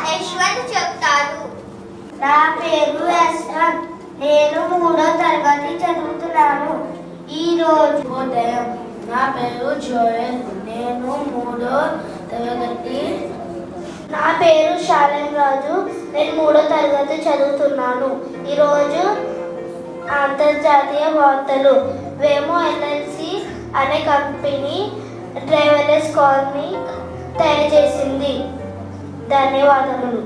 యశ్వంత్ చెప్తాడు. నా పేరు యశ్వంత్. నేను 3వ తరగతి చదువుతున్నాను. ఈరోజు ఉదయం. నా పేరు జోయల్. నేను 3వ తరగతి. నా పేరు శాలం రాజు. నేను 3వ తరగతి చదువుతున్నాను. ఈరోజు అంతర్జాతీయ వార్తలు. వేమో ఎల్ఎల్సి అనే కంపెనీ డ్రైవర్లెస్ కార్ని తయారు చేసింది. ధన్యవాదములు.